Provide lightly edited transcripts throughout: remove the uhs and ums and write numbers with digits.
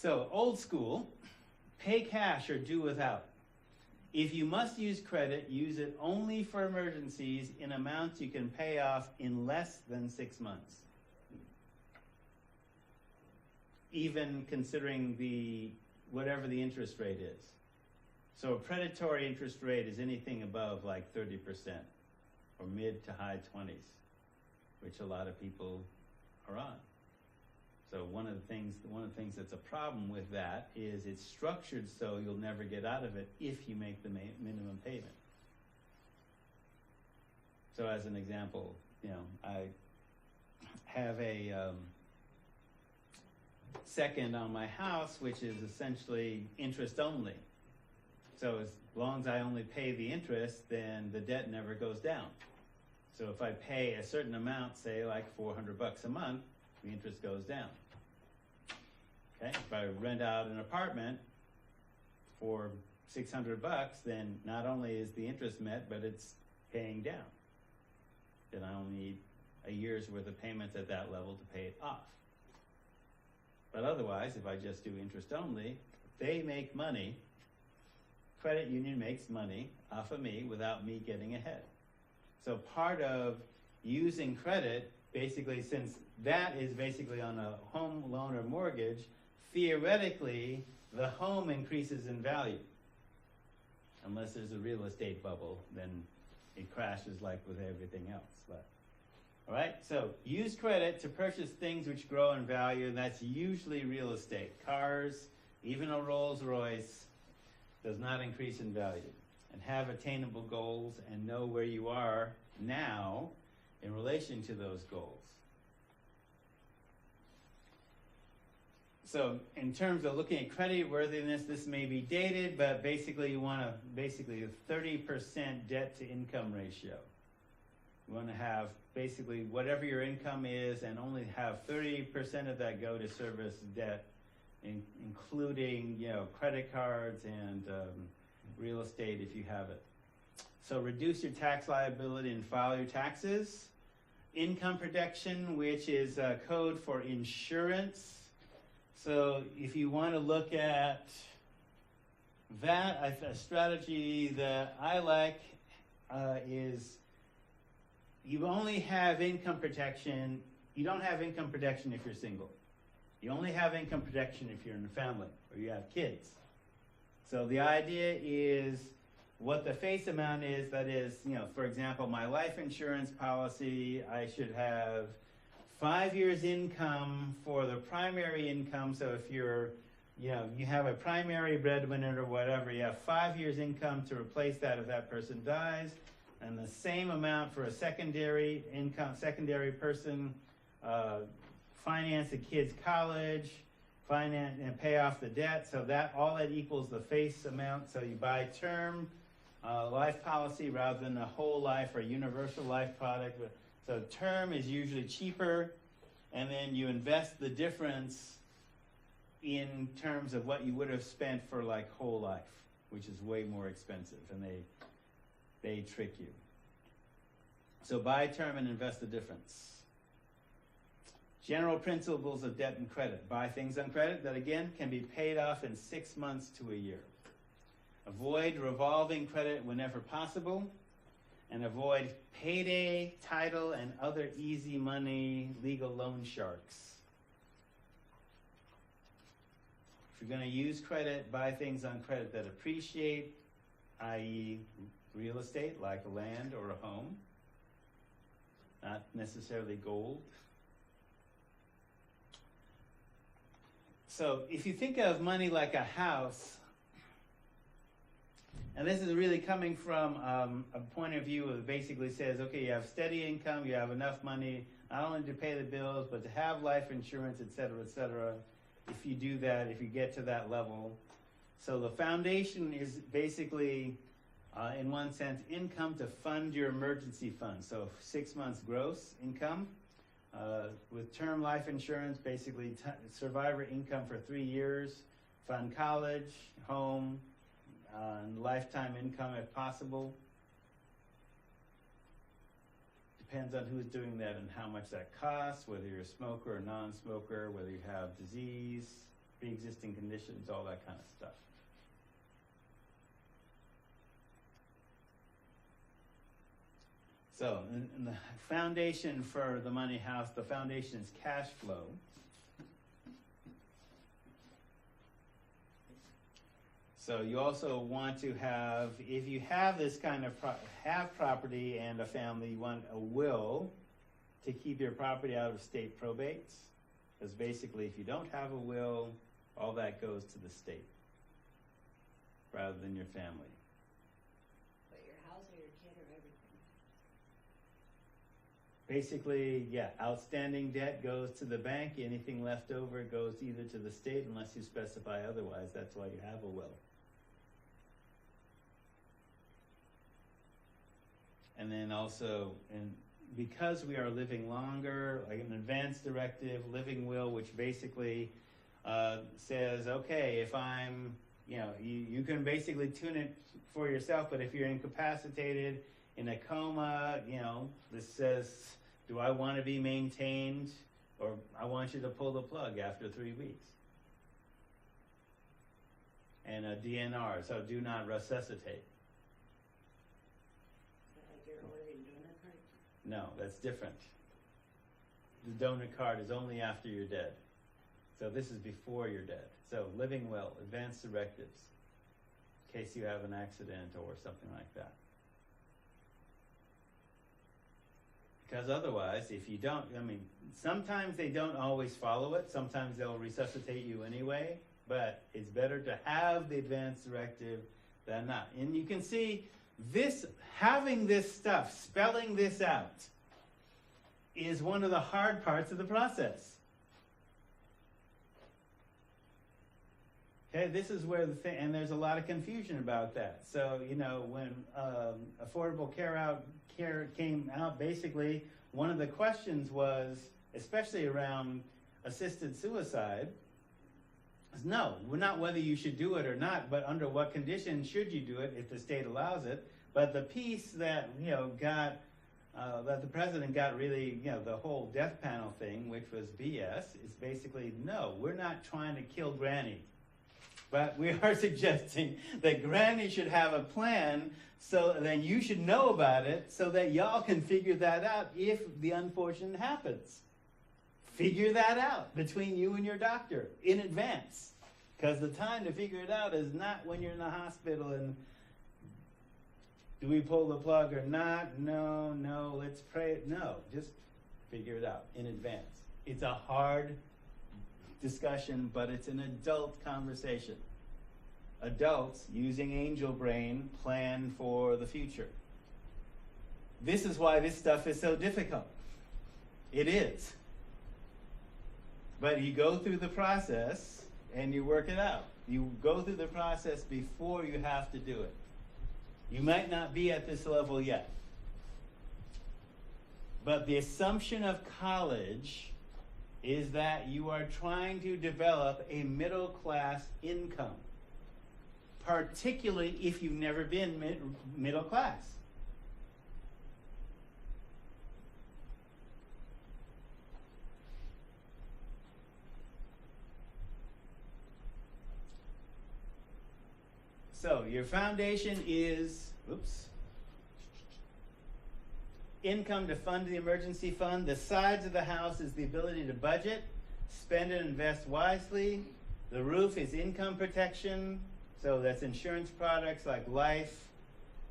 So, old school, pay cash or do without. If you must use credit, use it only for emergencies in amounts you can pay off in less than 6 months. Even considering whatever the interest rate is. So a predatory interest rate is anything above like 30% or mid to high 20s, which a lot of people are on. So one of the things that's a problem with that is it's structured so you'll never get out of it if you make the minimum payment. So as an example, I have a second on my house, which is essentially interest only. So as long as I only pay the interest, then the debt never goes down. So if I pay a certain amount, say like $400 a month, the interest goes down. Okay? If I rent out an apartment for $600, then not only is the interest met, but it's paying down. Then I only need a year's worth of payments at that level to pay it off. But otherwise, if I just do interest only, they make money. Credit union makes money off of me without me getting ahead. So part of using credit, basically, since that is basically on a home loan or mortgage, theoretically, the home increases in value. Unless there's a real estate bubble, then it crashes like with everything else. But, all right, so use credit to purchase things which grow in value, and that's usually real estate. Cars, even a Rolls Royce, does not increase in value. And have attainable goals and know where you are now in relation to those goals. So in terms of looking at credit worthiness, this may be dated, but basically you want a 30% debt to income ratio. You want to have basically whatever your income is and only have 30% of that go to service debt, including credit cards and real estate if you have it. So reduce your tax liability and file your taxes. Income protection, which is a code for insurance. So if you want to look at that, a strategy that I like is you only have income protection. You don't have income protection if you're single. You only have income protection if you're in a family or you have kids. So the idea is what the face amount is, that is, for example, my life insurance policy, I should have 5 years income for the primary income. So if you have a primary breadwinner or whatever, you have 5 years income to replace that if that person dies, and the same amount for a secondary income, secondary person, finance the kid's college, finance and pay off the debt. So that all that equals the face amount. So you buy term life policy rather than a whole life or universal life product. So term is usually cheaper, and then you invest the difference in terms of what you would have spent for like whole life, which is way more expensive, and they trick you. So buy term and invest the difference. General principles of debt and credit. Buy things on credit that, again, can be paid off in 6 months to a year. Avoid revolving credit whenever possible. And avoid payday, title, and other easy money legal loan sharks. If you're going to use credit, buy things on credit that appreciate, i.e. real estate, like land or a home. Not necessarily gold. So if you think of money like a house, and this is really coming from a point of view that basically says, okay, you have steady income, you have enough money, not only to pay the bills, but to have life insurance, et cetera, if you do that, if you get to that level. So the foundation is basically, in one sense, income to fund your emergency fund. So 6 months gross income. With term life insurance, basically survivor income for 3 years, fund college, home, and lifetime income if possible. Depends on who's doing that and how much that costs, whether you're a smoker or non-smoker, whether you have disease, pre-existing conditions, all that kind of stuff. So, in the foundation for the money house, the foundation is cash flow. So you also want to have, if you have this kind of have property and a family, you want a will to keep your property out of state probates. Because basically, if you don't have a will, all that goes to the state rather than your family. But your house or your kid or everything? Basically, yeah, outstanding debt goes to the bank. Anything left over goes either to the state unless you specify otherwise. That's why you have a will. And then also, because we are living longer, like an advance directive, living will, which basically says, okay, if I'm, you can basically tune it for yourself, but if you're incapacitated, in a coma, this says, do I want to be maintained, or I want you to pull the plug after 3 weeks. And a DNR, so do not resuscitate. No, that's different. The donor card is only after you're dead. So this is before you're dead. So living will, advance directives, in case you have an accident or something like that. Because otherwise, if you don't, sometimes they don't always follow it. Sometimes they'll resuscitate you anyway. But it's better to have the advance directive than not. And you can see this, having this stuff, spelling this out, is one of the hard parts of the process. Okay, this is where the thing, and there's a lot of confusion about that. So, when Affordable Care came out, basically, one of the questions was, especially around assisted suicide, is no, not whether you should do it or not, but under what conditions should you do it if the state allows it. But the piece that, that the president got really, the whole death panel thing, which was BS, is basically, no, we're not trying to kill Granny. But we are suggesting that Granny should have a plan, so then you should know about it so that y'all can figure that out if the unfortunate happens. Figure that out between you and your doctor in advance. Because the time to figure it out is not when you're in the hospital and do we pull the plug or not? No, let's pray. No, just figure it out in advance. It's a hard discussion, but it's an adult conversation. Adults, using angel brain, plan for the future. This is why this stuff is so difficult. It is. But you go through the process and you work it out. You go through the process before you have to do it. You might not be at this level yet. But the assumption of college is that you are trying to develop a middle class income, particularly if you've never been middle class. So your foundation is, income to fund the emergency fund. The sides of the house is the ability to budget, spend and invest wisely. The roof is income protection. So that's insurance products like life,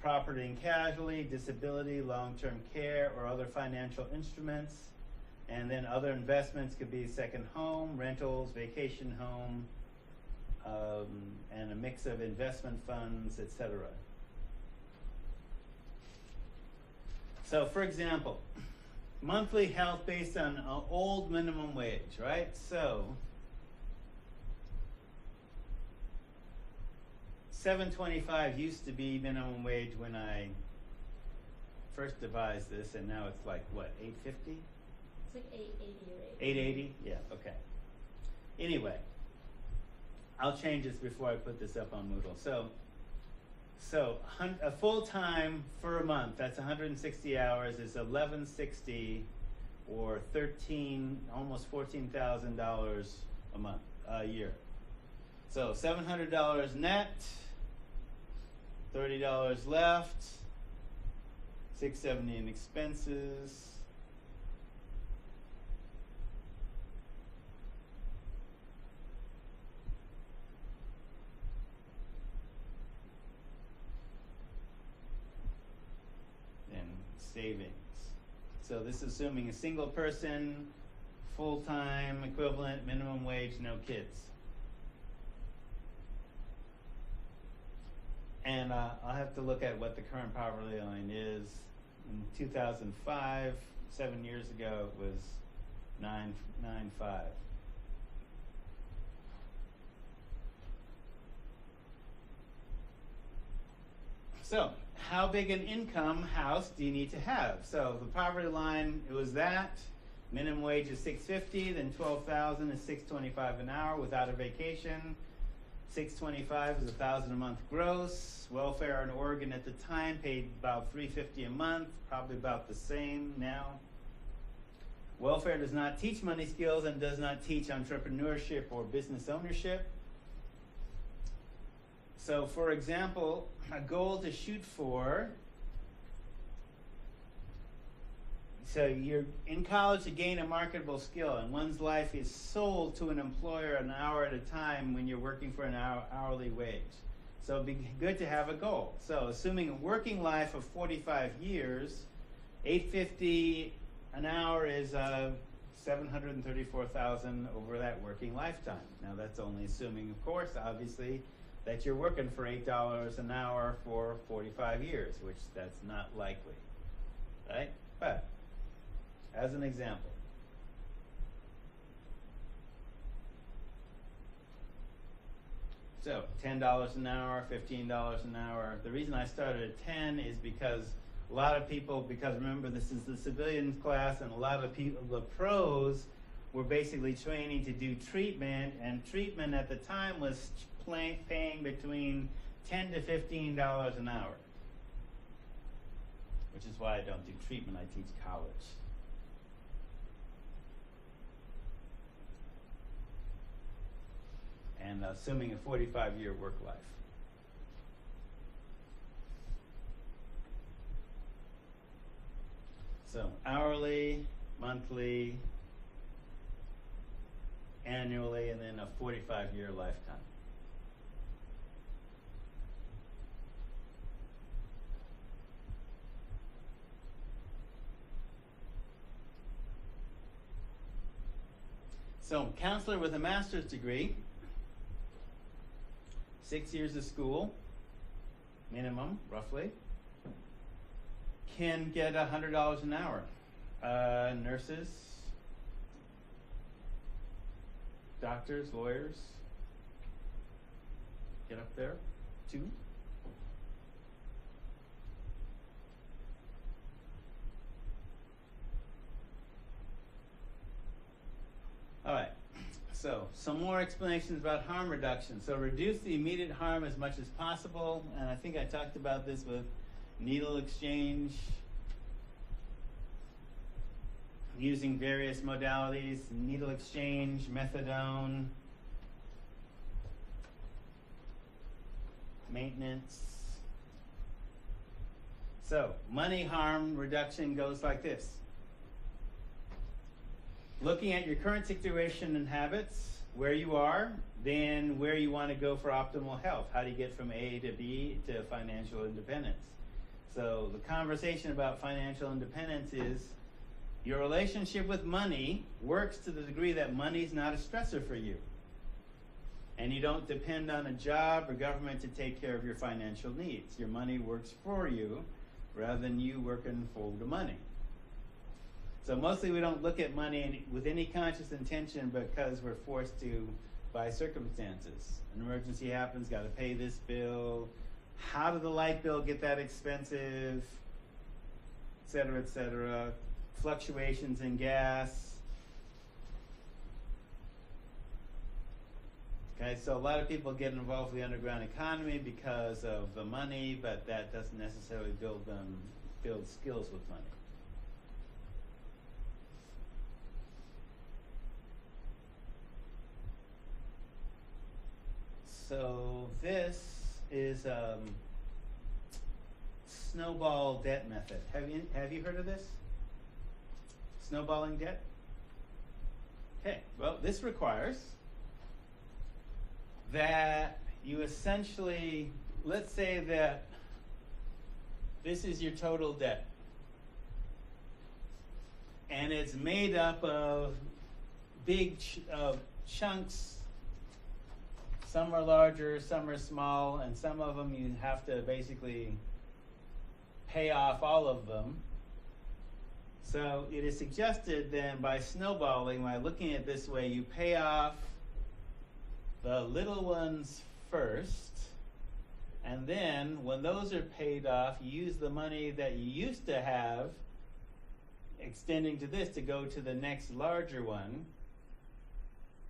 property and casualty, disability, long-term care, or other financial instruments. And then other investments could be second home, rentals, vacation home, and a mix of investment funds, etc. So, for example, monthly health based on an old minimum wage, right? So, $7.25 used to be minimum wage when I first devised this, and now it's like what, $8.50? It's like $8.80 or $8.80? Yeah, okay. Anyway, I'll change this before I put this up on Moodle. So a full time for a month, that's 160 hours, is $11.60 or almost $14,000 a year. So $700 net, $30 left, $670 in expenses. And savings. So this is assuming a single person, full-time equivalent, minimum wage, no kids. And I'll have to look at what the current poverty line is. In 2005, 7 years ago, it was 995. So, how big an income house do you need to have? So the poverty line, it was that. Minimum wage is $650, then $12,000 is $625 an hour without a vacation. $625 is $1,000 a month gross. Welfare in Oregon at the time paid about $350 a month, probably about the same now. Welfare does not teach money skills and does not teach entrepreneurship or business ownership. So, for example, a goal to shoot for. So you're in college to gain a marketable skill, and one's life is sold to an employer an hour at a time when you're working for an hourly wage. So it'd be good to have a goal. So assuming a working life of 45 years, $850 an hour is $734,000 over that working lifetime. Now that's only assuming, of course, obviously, that you're working for $8 an hour for 45 years, which that's not likely, right? But as an example. So $10 an hour, $15 an hour. The reason I started at 10 is because a lot of people, because remember this is the civilian class, and a lot of people, the pros, were basically training to do treatment, and treatment at the time was paying between $10 to $15 an hour. Which is why I don't do treatment, I teach college. And assuming a 45-year work life. So hourly, monthly, annually, and then a 45-year lifetime. So, counselor with a master's degree, 6 years of school, minimum, roughly, can get $100 an hour. Nurses, doctors, lawyers, get up there, too. All right, so some more explanations about harm reduction. So reduce the immediate harm as much as possible, and I think I talked about this with needle exchange, using various modalities, needle exchange, methadone, maintenance. So money harm reduction goes like this. Looking at your current situation and habits, where you are, then where you want to go for optimal health. How do you get from A to B to financial independence? So the conversation about financial independence is your relationship with money works to the degree that money is not a stressor for you. And you don't depend on a job or government to take care of your financial needs. Your money works for you rather than you working for the money. So mostly we don't look at money with any conscious intention because we're forced to by circumstances. An emergency happens, got to pay this bill. How did the light bill get that expensive? Et cetera, et cetera. Fluctuations in gas. Okay, so a lot of people get involved with the underground economy because of the money, but that doesn't necessarily build skills with money. So this is Snowball Debt method. Have you heard of this? Snowballing debt? Okay, well, this requires that you essentially, let's say that this is your total debt. And it's made up of big chunks. Some are larger, some are small, and some of them you have to basically pay off all of them. So it is suggested then by snowballing, by looking at it this way, you pay off the little ones first, and then when those are paid off, you use the money that you used to have extending to this to go to the next larger one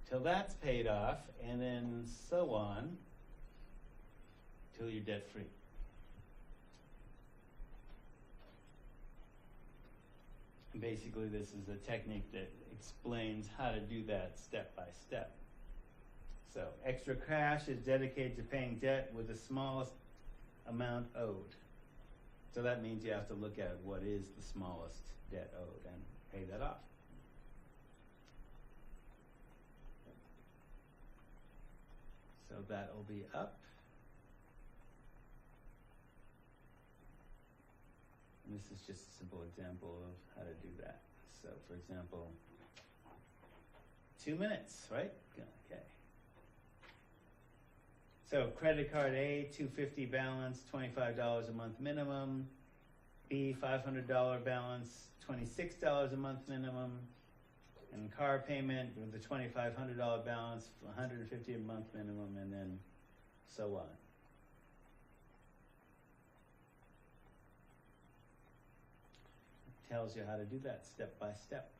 till that's paid off, and then so on till you're debt free. And basically this is a technique that explains how to do that step by step. So extra cash is dedicated to paying debt with the smallest amount owed. So that means you have to look at what is the smallest debt owed and pay that off. So that will be up. And this is just a simple example of how to do that. So for example, 2 minutes, right? Okay. So credit card A, $250 balance, $25 a month minimum. B, $500 balance, $26 a month minimum. And car payment with the $2,500 balance, $150 a month minimum, and then so on. It tells you how to do that step by step.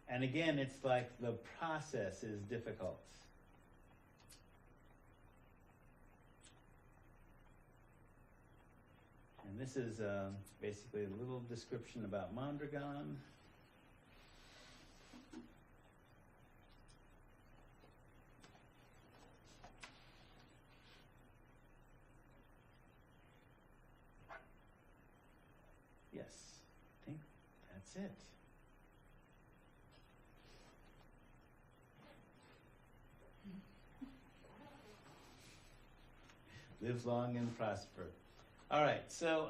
And again, it's like the process is difficult. And this is basically a little description about Mondragon. Yes, I think that's it. Live long and prosper. All right, so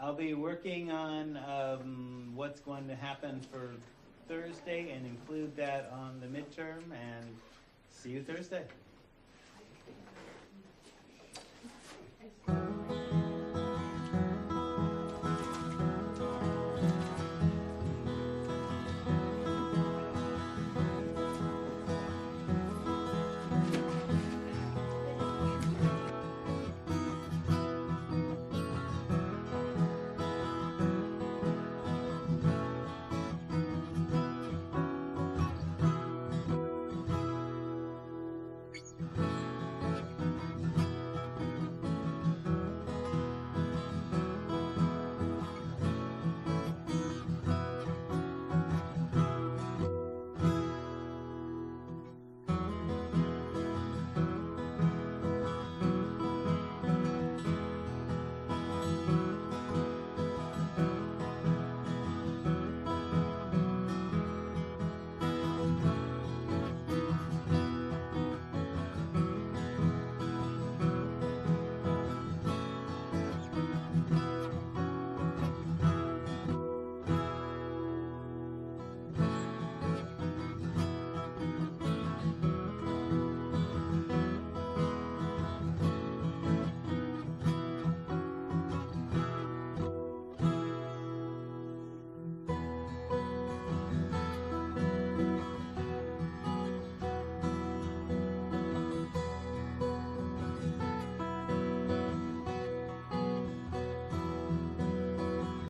I'll be working on what's going to happen for Thursday and include that on the midterm, and see you Thursday.